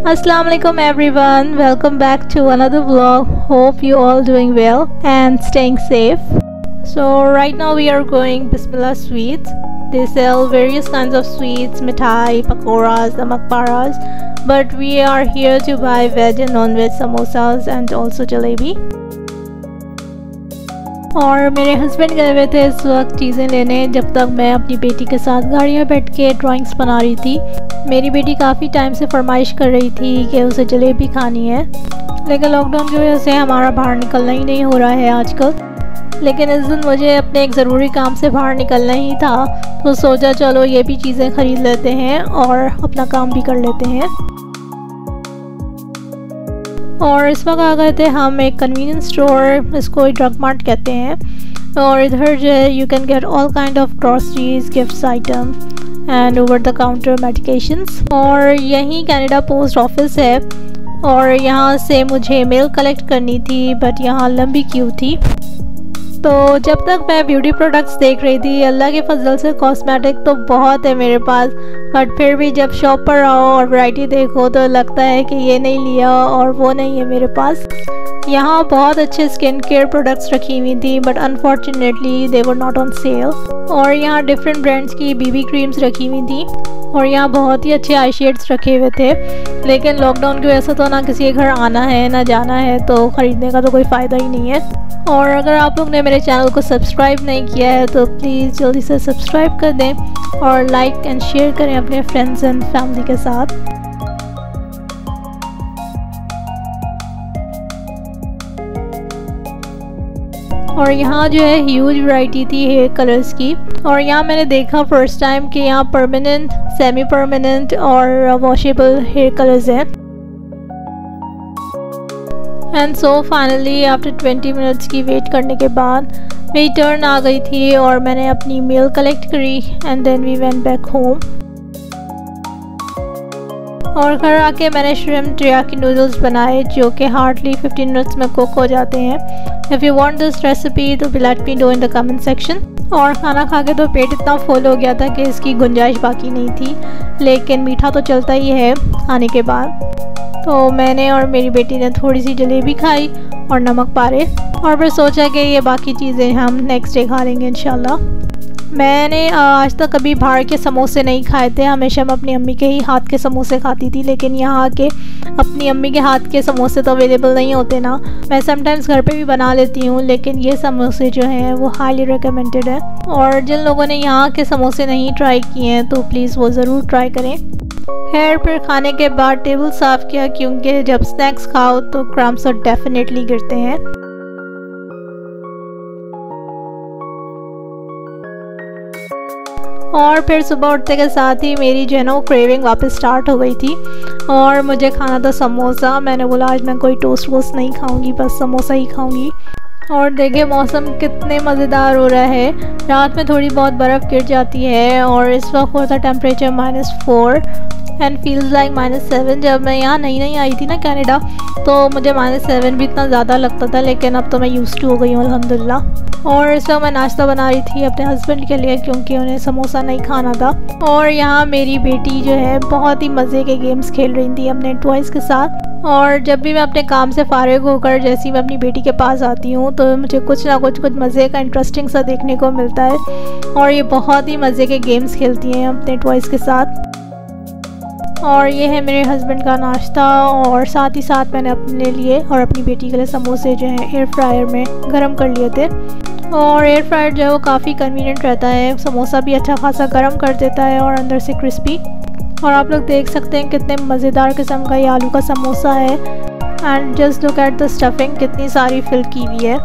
Assalamu alaikum everyone, welcome back to another vlog. Hope you all doing well and staying safe. So right now we are going Bismillah Sweets. They sell various kinds of sweets, mithai, pakoras, namak paras, but we are here to buy veg and non-veg samosas and also jalebi. और मेरे husband गए हुए थे इस वक्त चीज़ें लेने, जब तक मैं अपनी बेटी के साथ गाड़ी में बैठ के ड्राइंग्स बना रही थी। मेरी बेटी काफ़ी टाइम से फरमाइश कर रही थी कि उसे जलेबी खानी है, लेकिन लॉकडाउन की वजह से हमारा बाहर निकलना ही नहीं हो रहा है आजकल। लेकिन इस दिन मुझे अपने एक ज़रूरी काम से बाहर निकलना ही था, तो सोचा चलो ये भी चीज़ें ख़रीद लेते हैं और अपना काम भी कर लेते हैं। और इस वक्त आ गए थे हम एक कन्वीनियंस स्टोर, इसको ड्रग मार्ट कहते हैं। और इधर जो है you can get all kind of groceries, gifts item and over the counter medications. और यहीं कनाडा पोस्ट ऑफिस है और यहाँ से मुझे मेल कलेक्ट करनी थी, बट यहाँ लंबी क्यू थी। तो जब तक मैं ब्यूटी प्रोडक्ट्स देख रही थी, अल्लाह के फजल से कॉस्मेटिक तो बहुत है मेरे पास, बट फिर भी जब शॉप पर आओ और वैरायटी देखो तो लगता है कि ये नहीं लिया और वो नहीं है मेरे पास। यहाँ बहुत अच्छे स्किन केयर प्रोडक्ट्स रखी हुई थी, but unfortunately they were not on sale. और यहाँ डिफरेंट ब्रांड्स की बीबी क्रीम्स रखी हुई थी और यहाँ बहुत ही अच्छे आई शेड्स रखे हुए थे। लेकिन लॉकडाउन की वजह से तो ना किसी के घर आना है ना जाना है, तो ख़रीदने का तो कोई फ़ायदा ही नहीं है। और अगर आप लोग ने मेरे चैनल को सब्सक्राइब नहीं किया है तो प्लीज़ जल्दी से सब्सक्राइब कर दें और लाइक एंड शेयर करें अपने फ्रेंड्स एंड फैमिली के साथ। और यहाँ जो है ह्यूज वैरायटी थी हेयर कलर्स की। और यहाँ मैंने देखा फर्स्ट टाइम कि यहाँ परमानेंट, सेमी परमानेंट और वॉशेबल हेयर कलर्स हैं। And so finally after 20 minutes की वेट करने के बाद मेरी टर्न आ गई थी और मैंने अपनी मेल कलेक्ट करी and then we went back home. और घर आके मैंने श्रिम्प टेरियाकी नूडल्स बनाए, जो कि हार्डली 15 मिनट्स में कुक हो जाते हैं। If you want this recipe तो let me know in the comment section. और खाना खा के तो पेट इतना फुल हो गया था कि इसकी गुंजाइश बाकी नहीं थी, लेकिन मीठा तो चलता ही है खाने के बाद। तो मैंने और मेरी बेटी ने थोड़ी सी जलेबी खाई और नमक पारे, और फिर सोचा कि ये बाकी चीज़ें हम नेक्स्ट डे खा लेंगे इंशाल्लाह। मैंने आज तक कभी बाहर के समोसे नहीं खाए थे, हमेशा मैं अपनी अम्मी के ही हाथ के समोसे खाती थी। लेकिन यहाँ आके अपनी अम्मी के हाथ के समोसे तो अवेलेबल नहीं होते ना। मैं समटाइम्स घर पे भी बना लेती हूँ, लेकिन ये समोसे जो हैं वो हाईली रिकमेंडेड है। और जिन लोगों ने यहाँ के समोसे नहीं ट्राई किए हैं तो प्लीज़ वो ज़रूर ट्राई करें। फिर खाने के बाद टेबल साफ़ किया, क्योंकि जब स्नैक्स खाओ तो क्रम्स तो डेफिनेटली गिरते हैं। और फिर सुबह उठते के साथ ही मेरी जो है ना वो क्रेविंग वापस स्टार्ट हो गई थी और मुझे खाना था समोसा। मैंने बोला आज मैं कोई टोस्ट वोस्ट नहीं खाऊंगी, बस समोसा ही खाऊंगी। और देखिए मौसम कितने मज़ेदार हो रहा है, रात में थोड़ी बहुत बर्फ़ गिर जाती है और इस वक्त होता टेम्परेचर -4 एंड फील्स लाइक -7। जब मैं यहाँ नई आई थी ना कनाडा, तो मुझे -7 भी इतना ज़्यादा लगता था, लेकिन अब तो मैं यूज़ टू हो गई हूँ अल्हम्दुलिल्लाह। और इस वक्त मैं नाश्ता बना रही थी अपने हस्बैंड के लिए, क्योंकि उन्हें समोसा नहीं खाना था। और यहाँ मेरी बेटी जो है बहुत ही मज़े के गेम्स खेल रही थी अपने टॉयज़ के साथ। और जब भी मैं अपने काम से फारिग होकर जैसे ही मैं अपनी बेटी के पास आती हूँ तो मुझे कुछ ना कुछ मज़े का इंटरेस्टिंग सा देखने को मिलता है। और ये बहुत ही मज़े के गेम्स खेलती हैं अपने टॉयज़ के साथ। और ये है मेरे हस्बैंड का नाश्ता, और साथ ही साथ मैंने अपने लिए और अपनी बेटी के लिए समोसे जो हैं एयर फ्रायर में गर्म कर लिए थे। और एयर फ्रायर जो है वो काफ़ी कन्वीनियंट रहता है, समोसा भी अच्छा खासा गर्म कर देता है और अंदर से क्रिस्पी। और आप लोग देख सकते हैं कितने मज़ेदार किस्म का ये आलू का समोसा है। And just look at the stuffing, कितनी सारी फिल की हुई है।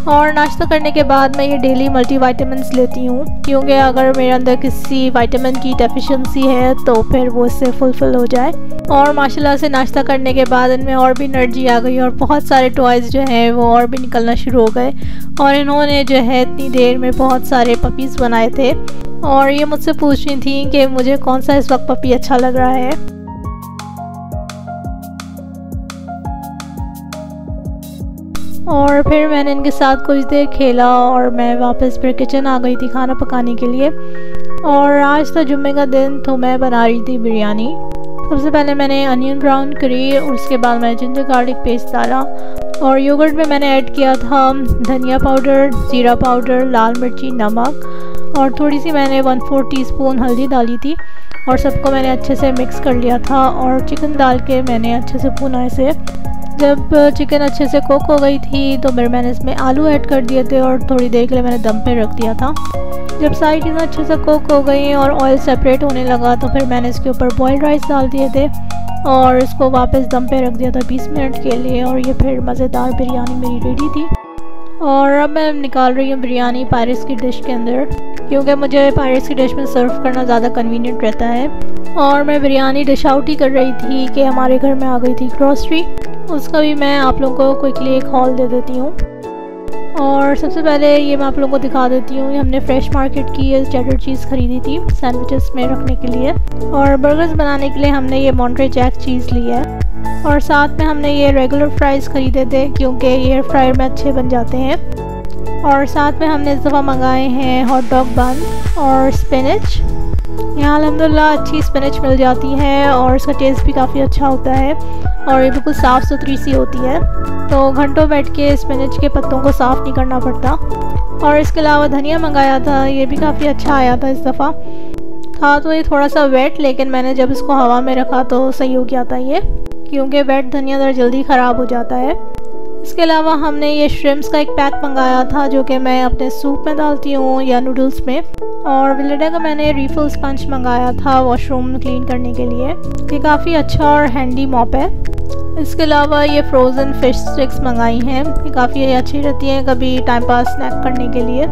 और नाश्ता करने के बाद मैं ये डेली मल्टीविटामिन्स लेती हूँ, क्योंकि अगर मेरे अंदर किसी विटामिन की डेफिशिएंसी है तो फिर वो इससे फुलफ़िल हो जाए। और माशाल्लाह से नाश्ता करने के बाद इनमें और भी एनर्जी आ गई और बहुत सारे टॉयज़ जो हैं वो और भी निकलना शुरू हो गए। और इन्होंने जो है इतनी देर में बहुत सारे पपीज़ बनाए थे और ये मुझसे पूछ रही थी कि मुझे कौन सा इस वक्त पपी अच्छा लग रहा है। और फिर मैंने इनके साथ कुछ देर खेला और मैं वापस फिर किचन आ गई थी खाना पकाने के लिए। और आज था जुम्मे का दिन, तो मैं बना रही थी बिरयानी। सबसे पहले मैंने अनियन ब्राउन करी और उसके बाद मैंने जिंजर गार्लिक पेस्ट डाला और योगर्ट में मैंने ऐड किया था धनिया पाउडर, ज़ीरा पाउडर, लाल मिर्ची, नमक और थोड़ी सी मैंने 1/4 टीस्पून हल्दी डाली थी और सबको मैंने अच्छे से मिक्स कर लिया था और चिकन डाल के मैंने अच्छे से भुना इसे। जब चिकन अच्छे से कुक हो गई थी तो फिर मैंने इसमें आलू ऐड कर दिए थे और थोड़ी देर के लिए मैंने दम पे रख दिया था। जब सारी चीज़ें अच्छे से कुक हो गई और ऑयल सेपरेट होने लगा तो फिर मैंने इसके ऊपर बॉइल्ड राइस डाल दिए थे और इसको वापस दम पे रख दिया था 20 मिनट के लिए और ये फिर मज़ेदार बिरयानी मेरी रेडी थी। और अब मैं निकाल रही हूँ बिरयानी पायरेट्स की डिश के अंदर, क्योंकि मुझे पायरेट्स की डिश में सर्व करना ज़्यादा कन्वीनियंट रहता है। और मैं बिरयानी डिश आउट ही कर रही थी कि हमारे घर में आ गई थी ग्रॉसरी, उसका भी मैं आप लोगों को क्विकली एक हॉल दे देती हूँ। और सबसे पहले ये मैं आप लोगों को दिखा देती हूँ, ये हमने फ्रेश मार्केट की ये चेडर चीज़ ख़रीदी थी सैंडविचेस में रखने के लिए और बर्गर्स बनाने के लिए हमने ये मॉन्टरे जैक चीज़ ली है और साथ में हमने ये रेगुलर फ्राइज़ ख़रीदे थे क्योंकि एयर फ्रायर में अच्छे बन जाते हैं। और साथ में हमने इस दफ़ा मंगाए हैं हॉट डॉग बन और स्पिनच। यहाँ अल्हम्दुलिल्लाह अच्छी स्पिनच मिल जाती है और इसका टेस्ट भी काफ़ी अच्छा होता है और ये बिल्कुल साफ़ सुथरी सी होती है, तो घंटों बैठ के स्पिनच के पत्तों को साफ़ नहीं करना पड़ता। और इसके अलावा धनिया मंगाया था, ये भी काफ़ी अच्छा आया था। इस दफ़ा था तो ये थोड़ा सा वेट, लेकिन मैंने जब इसको हवा में रखा तो सही हो गया था ये, क्योंकि वेट धनिया ज़रा जल्दी ख़राब हो जाता है। इसके अलावा हमने ये श्रिम्प्स का एक पैक मंगाया था जो कि मैं अपने सूप में डालती हूँ या नूडल्स में। और विलेडा का मैंने रिफिल स्पंज मंगाया था वॉशरूम क्लीन करने के लिए, ये काफ़ी अच्छा और हैंडी मॉप है। इसके अलावा ये फ्रोज़न फ़िश स्टिक्स मंगाई हैं, ये काफ़ी अच्छी रहती हैं कभी टाइम पास स्नैक करने के लिए।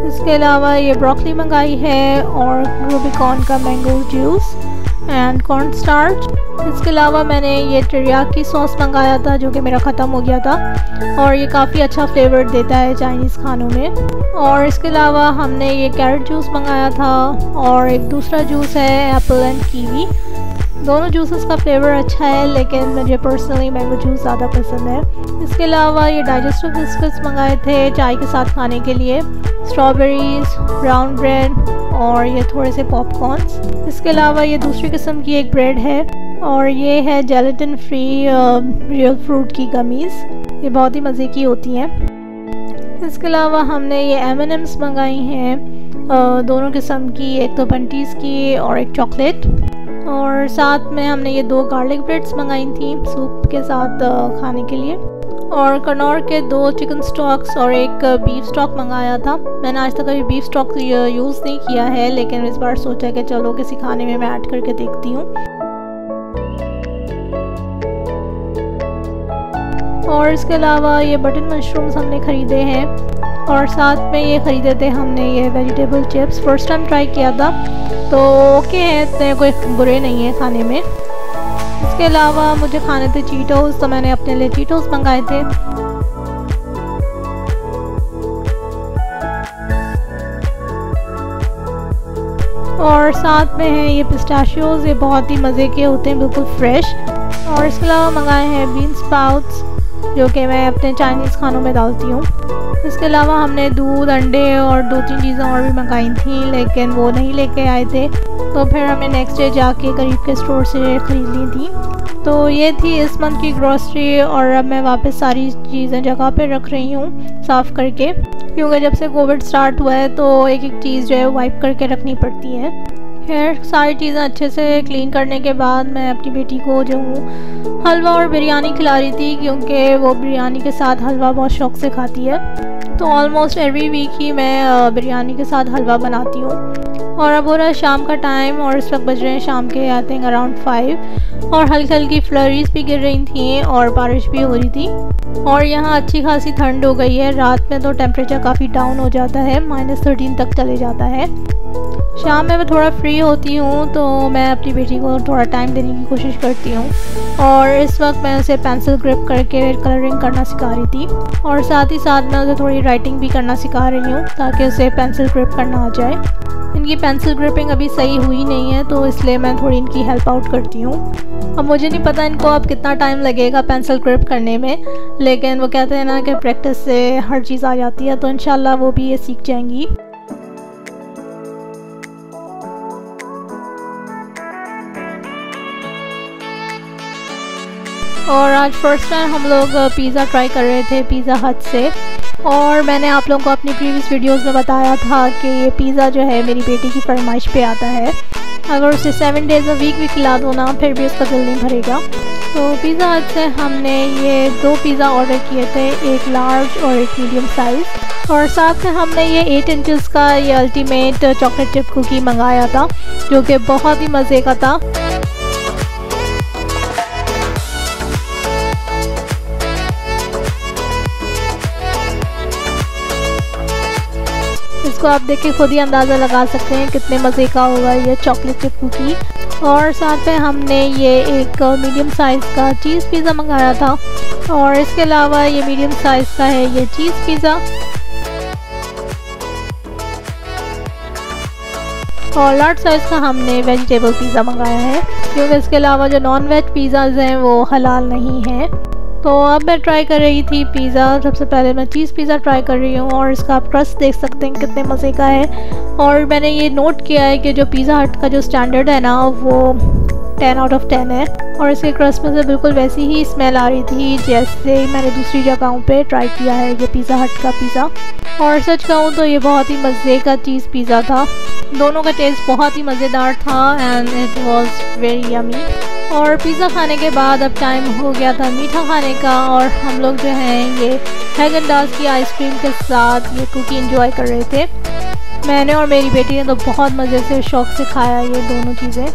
इसके अलावा ये ब्रोकली मंगाई है और रूबिकॉर्न का mango juice and corn starch. इसके अलावा मैंने ये टेरियाकी सॉस मंगाया था जो कि मेरा ख़त्म हो गया था और ये काफ़ी अच्छा फ्लेवर देता है चाइनीज़ खानों में। और इसके अलावा हमने ये कैरेट जूस मंगाया था और एक दूसरा जूस है एप्पल एंड कीवी। दोनों जूसेस का फ्लेवर अच्छा है, लेकिन मुझे पर्सनली मैंगो जूस ज़्यादा पसंद है। इसके अलावा ये डाइजेस्टिव बिस्किट्स मंगाए थे चाय के साथ खाने के लिए, स्ट्रॉबेरीज, ब्राउन ब्रेड और ये थोड़े से पॉपकॉर्न्स। इसके अलावा ये दूसरी किस्म की एक ब्रेड है और ये है जेलेटिन फ्री रियल फ्रूट की गमीज़, ये बहुत ही मज़े की होती हैं। इसके अलावा हमने ये M&M's मंगाई हैं दोनों किस्म की, एक तो बंटीज़ की और एक चॉकलेट। और साथ में हमने ये 2 गार्लिक ब्रेड्स मंगाई थी सूप के साथ खाने के लिए। और कनौर के 2 चिकन स्टॉक्स और एक बीफ स्टॉक मंगाया था। मैंने आज तक कभी बीफ स्टॉक यूज़ नहीं किया है, लेकिन इस बार सोचा कि चलो किसी खाने में मैं ऐड करके देखती हूँ। और इसके अलावा ये बटन मशरूम्स हमने ख़रीदे हैं और साथ में ये ख़रीदे थे हमने ये vegetable chips. First time try किया था तो ओके है, इतने कोई बुरे नहीं है खाने में। इसके अलावा मुझे खाने थे चीटोस, तो मैंने अपने लिए चीटोस मंगाए थे। और साथ में है ये पिस्ताशियोज़, ये बहुत ही मज़े के होते हैं, बिल्कुल फ्रेश। और इसके अलावा मंगाए हैं बीन स्प्राउट्स जो कि मैं अपने चाइनीज़ खानों में डालती हूँ। इसके अलावा हमने दूध, अंडे और 2-3 चीज़ें और भी मंगाई थी, लेकिन वो नहीं लेके आए थे, तो फिर हमने नेक्स्ट डे जाके करीब के स्टोर से ख़रीद ली थी। तो ये थी इस मंथ की ग्रॉसरी और अब मैं वापस सारी चीज़ें जगह पे रख रही हूँ साफ़ करके, क्योंकि जब से कोविड स्टार्ट हुआ है तो एक एक चीज़ जो है वाइप करके रखनी पड़ती है। खैर सारी चीज़ें अच्छे से क्लीन करने के बाद मैं अपनी बेटी को जो हूँ हलवा और बिरयानी खिला रही थी, क्योंकि वो बिरयानी के साथ हलवा बहुत शौक़ से खाती है। तो ऑलमोस्ट एवरी वीक ही मैं बिरयानी के साथ हलवा बनाती हूँ। और अब हो रहा है शाम का टाइम और इस वक्त बज रहे हैं शाम के आई थिंक अराउंड 5 और हल्की हल्की फ्लरीज भी गिर रही थी और बारिश भी हो रही थी। और यहाँ अच्छी खासी ठंड हो गई है, रात में तो टेम्परेचर काफ़ी डाउन हो जाता है, -13 तक चले जाता है। शाम में मैं थोड़ा फ्री होती हूँ तो मैं अपनी बेटी को थोड़ा टाइम देने की कोशिश करती हूँ और इस वक्त मैं उसे पेंसिल ग्रिप करके कलरिंग करना सिखा रही थी और साथ ही साथ मैं उसे थोड़ी राइटिंग भी करना सिखा रही हूँ ताकि उसे पेंसिल ग्रिप करना आ जाए। इनकी पेंसिल ग्रिपिंग अभी सही हुई नहीं है तो इसलिए मैं थोड़ी इनकी हेल्प आउट करती हूँ। अब मुझे नहीं पता इनको अब कितना टाइम लगेगा पेंसिल ग्रिप करने में, लेकिन वो कहते हैं ना कि प्रैक्टिस से हर चीज़ आ जाती है, तो इंशाल्लाह वो भी ये सीख जाएंगी। और आज फर्स्ट टाइम हम लोग पिज़्ज़ा ट्राई कर रहे थे पिज़्ज़ा हट से। और मैंने आप लोगों को अपनी प्रीवियस वीडियोस में बताया था कि ये पिज़्ज़ा जो है मेरी बेटी की फरमाइश पे आता है। अगर उसे 7 डेज़ अ वीक भी खिला दो ना फिर भी उसका दिल नहीं भरेगा। तो पिज़्ज़ा हट से हमने ये 2 पिज़्ज़ा ऑर्डर किए थे, एक लार्ज और एक मीडियम साइज़। और साथ में हमने ये 8 इंचज़ का ये अल्टीमेट चॉकलेट चिप कुकी मंगाया था जो कि बहुत ही मज़े का था। इसको आप देख के खुद ही अंदाज़ा लगा सकते हैं कितने मज़े का होगा ये चॉकलेट चिप कुकी। और साथ में हमने ये एक मीडियम साइज़ का चीज़ पिज़्ज़ा मंगाया था और इसके अलावा ये मीडियम साइज़ का है ये चीज़ पिज़्ज़ा। और लार्ज साइज़ का हमने वेजिटेबल पिज़्ज़ा मंगाया है क्योंकि इसके अलावा जो नॉन वेज पिज़्ज़ाज़ हैं वो हलाल नहीं हैं। तो अब मैं ट्राई कर रही थी पिज़्ज़ा। सबसे पहले मैं चीज़ पिज़्ज़ा ट्राई कर रही हूँ और इसका आप क्रस्ट देख सकते हैं कितने मज़े का है। और मैंने ये नोट किया है कि जो पिज़्ज़ा हट का जो स्टैंडर्ड है ना वो 10 आउट ऑफ 10 है। और इसके क्रस्ट में से बिल्कुल वैसी ही स्मेल आ रही थी जैसे मैंने दूसरी जगहों पे ट्राई किया है ये पिज़्ज़ा हट का पिज़्ज़ा। और सच कहूँ तो ये बहुत ही मज़े का चीज़ पिज़्ज़ा था। दोनों का टेस्ट बहुत ही मज़ेदार था and it was very yummy. और पिज़्ज़ा खाने के बाद अब टाइम हो गया था मीठा खाने का और हम लोग जो हैं ये हैगन-डाज़ की आइसक्रीम के साथ ये कुकी एंजॉय कर रहे थे। मैंने और मेरी बेटी ने तो बहुत मज़े से शौक से खाया ये दोनों चीज़ें।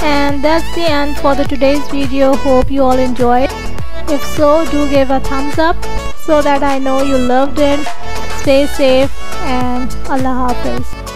And that's the end for the today's video. Hope you all enjoyed. If so, do give a thumbs up so that I know you loved it. Stay safe and Allah Hafiz.